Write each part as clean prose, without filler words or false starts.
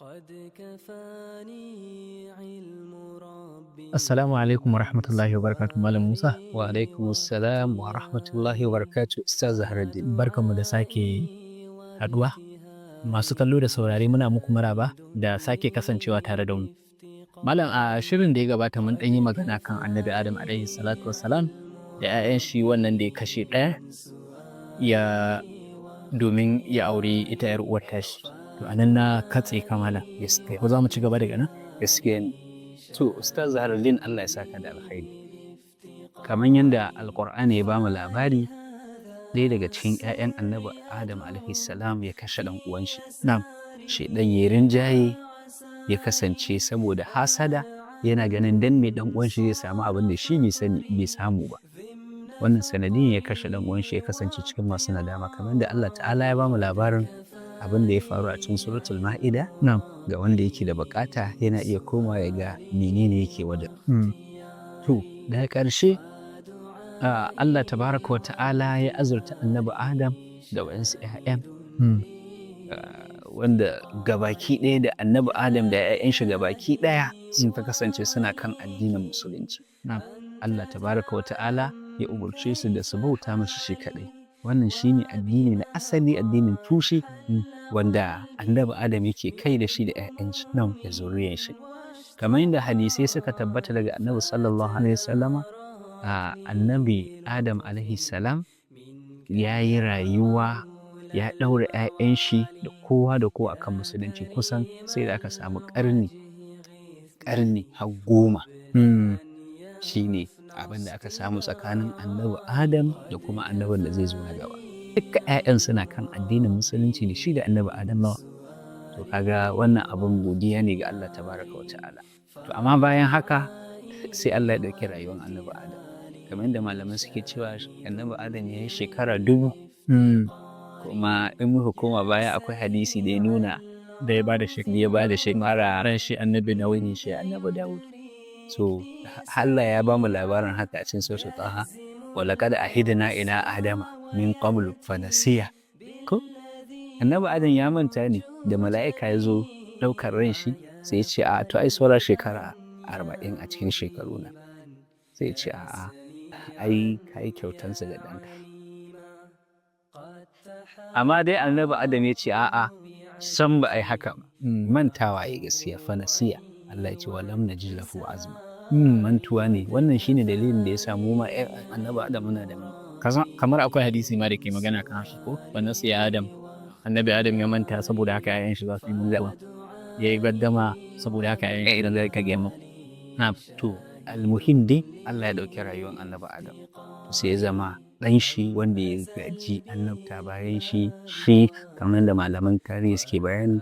قد كفاني علم ربي. Assalamu alaikum wa rahmatullahi wa barakatuh Malam Musa. Wa alaikumussalam wa rahmatullahi wa barakatuh Ustaz Zahraddin. Barkanmu da sake haduwa. Masu kallo da saurare muna muku maraba da sake kasancewa tare da mu. Malam, a shirin da ya gabata mun ɗan yi magana kan Annabi Adam alaihi salatu wassalam da 'ya'yan shi wannan da ya kashe ɗaya domin ya aure ita 'yar uwar tashi. To anan na katse ka malam. Gaskiya. Ko za mu ci gaba daga nan? Gaskiya ne. To Ustaz Zahraddin, Allah ya saka da alkhairi. Kamar yadda Alƙur'ani ya bamu labari, ɗaya daga cikin 'ya'yan Annabi Adam alaihi salam ya kashe ɗan uwan shi. na'am. Shaiɗan ya rinjaye ya kasance saboda hasada yana ganin dan me ɗan uwan shi zai samu abin da shi bai samu ba. Wannan sanadin ya kashe ɗan uwan shi ya kasance cikin masu nadama, kamar da Allah ta'ala ya bamu labarin abin da ya faru a cikin suratul Ma'ida. Na'am. Ga wanda yake da bukata yana iya komawa ya ga menene yake wajen. To daga ƙarshe Allah tabaraka wa ta'ala ya azurta Annabi Adam da wayansu 'ya'yan wanda gabaki ɗaya da Annabi Adam da 'ya'yan shi gabaki ɗaya sun ta kasance suna kan addinin musulunci. Na'am. Allah tabaraka wa ta'ala ya umarce su da su bauta mashi shi kaɗai. Wannan shine addini na asali, addinin tushe wanda Annabi Adam yake kai da shi da 'ya'yan shi da zuriyar shi. Kamar yadda hadisai suka tabbata daga Annabi sallallahu alaihi wasallama, Annabi Adam alaihi salam ya yi rayuwa, ya ɗaura 'ya'yan shi da kowa akan musulunci, kusan sai da aka samu ƙarni har 10. Shine abin da aka samu tsakanin Annabi Adam da kuma annabin da zai zo na gaba. Dukkan 'ya'yan suna kan addinin musulunci da shi da Annabi Adam. To kaga wannan abin godiya ne ga Allah tabaraka wa ta'ala. To amma bayan haka sai Allah ya ɗauki rayuwar Annabi Adam. Kamar yadda malamai suke cewa Annabi Adam ya yi shekara 1000. Kuma in muka koma baya akwai hadisi da ya nuna Da ya bada shekara ran shi annabi da wani shi Annabi Dawud. So Allah ya ba mu labarin haka a cikin suratul Taha, wa laqad ahidna ila adama min qablu fa nasiya. Ko Annabi Adam ya manta ne da mala'ika ya zo ɗaukar ran shi, sai ya ce a to ai saura shekara 40 a cikin shekaru na. Sai ya ce a'a ai kai kyautansa da ɗanka. Amma dai Annabi Adam ya ce a'a san ba ai haka ba. Mantawa ya gaskiya, fa nasiya. Allah ya ce wa lam najid lahu azma. Mantuwa ne. Wannan shine dalilin da ya samu ma Annabi Adam muna da kamar akwai hadisi ma da ke magana kan shi ko wannan sai Adam, annabi Adam ya manta saboda haka 'ya'yan shi za su yi munzaba, ya yi gaddama saboda haka 'ya'yan shi idan zai kage mu. na To almuhim dai Allah ya ɗauki rayuwar Annabi Adam. Sai ya zama ɗan shi wanda ya gaji annabta bayan shi kamar da malaman tarihi suke bayani,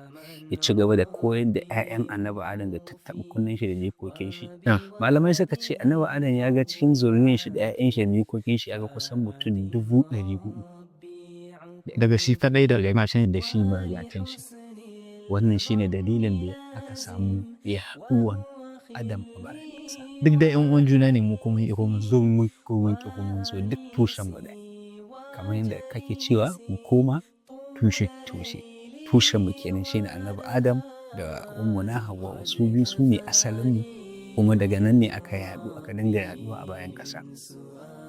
ya ci gaba da koyar da 'ya'yan Annabi Adam da tattaɓa kunnen shi da jikokin shi. Malamai suka ce Annabi Adam ya ga cikin zuriyar shi da 'ya'yan shi da jikokin shi ya ga kusan mutum 400,000 daga shi kadai da mashin da shi marigatan shi. Wannan shine dalilin da aka samu yaɗuwan Adam a bayan ƙasa. duk da 'yan uwan juna ne mu kuma mun Zo mu koman so duk tushen mu ɗaya. Kamar yadda kake cewa mu koma tushen mu kenan shine Annabi Adam da Ummuna Hawwa, su biyu su ne asalin mu, kuma daga nan ne aka dinga yaɗuwa a bayan ƙasa.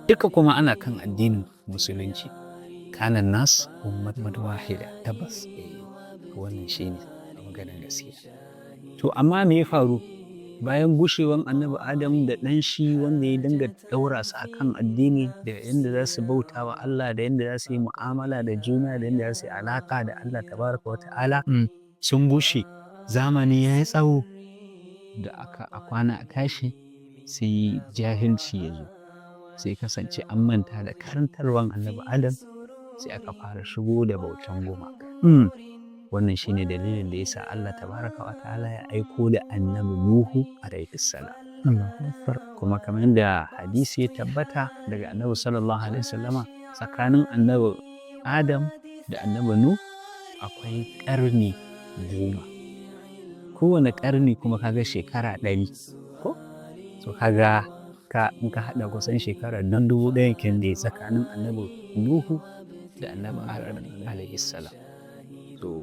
Duka kuma ana kan addinin musulunci. Kanan nas ummatan wahida, tabbas wannan shine maganar gaskiya. To amma me ya faru bayan gushewan Annabi Adam da ɗan shi wanda ya dinga ɗaura su akan addini da yadda za su bauta wa Allah, da yadda za su yi mu'amala da juna, da yadda za su yi alaka da Allah tabaraka wa ta'ala, sun gushe. Zamani ya yi tsawo da a kwana a tashi sai jahilci ya zo, sai kasance an manta da karantarwan Annabi Adam, sai aka fara shigo da bautan gumaka. Wannan shine dalilin da yasa Allah tabaraka wa ta'ala ya aiko da Annabi Nuhu alaihi salam. Kuma kamar yadda hadisi ya tabbata daga Annabi sallallahu alaihi wasallama, tsakanin Annabi Adam da Annabi Nuhu akwai ƙarni 10. Kowane ƙarni kuma kaga shekara 100 ko? So kaga in ka haɗa kusan shekara 1000 kenan da tsakanin Annabi Nuhu da Annabi Adam alaihi salam. To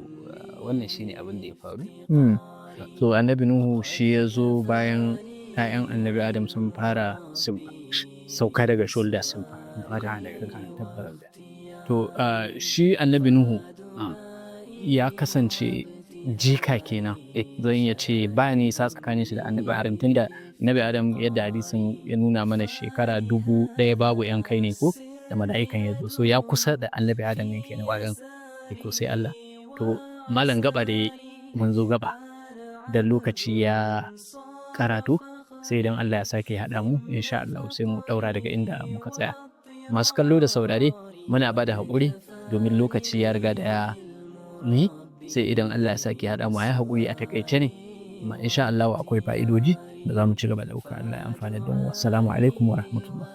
wannan shine abin da ya faru. So annabi Nuhu shi ya zo bayan 'ya'yan annabi Adam sun fara sauka daga shoulder sun fara tabbatar da. To shi annabi Nuhu ya kasance jika kenan zan iya ce ba nisa tsakanin shi da annabi Adam, tunda annabi Adam yadda hadisin ya nuna mana shekara 1000 babu 'yan kai ne ko da mala'ikan ya zo, so ya kusa da annabi Adam ne kenan wajen ko sai Allah. To malam gaba da mun zo gaba da lokaci ya karatu, sai idan Allah ya sake haɗa mu insha Allah sai mu ɗaura daga inda muka tsaya. Masu kallo da saurare muna ba da haƙuri domin lokaci ya riga da ya ni, sai idan Allah ya sake haɗa mu. Ya haƙuri a takaice ne, amma insha Allah akwai fa'idoji da za mu ci gaba da ɗauka. Allah ya amfana da mu. Assalamu alaikum wa rahmatullah.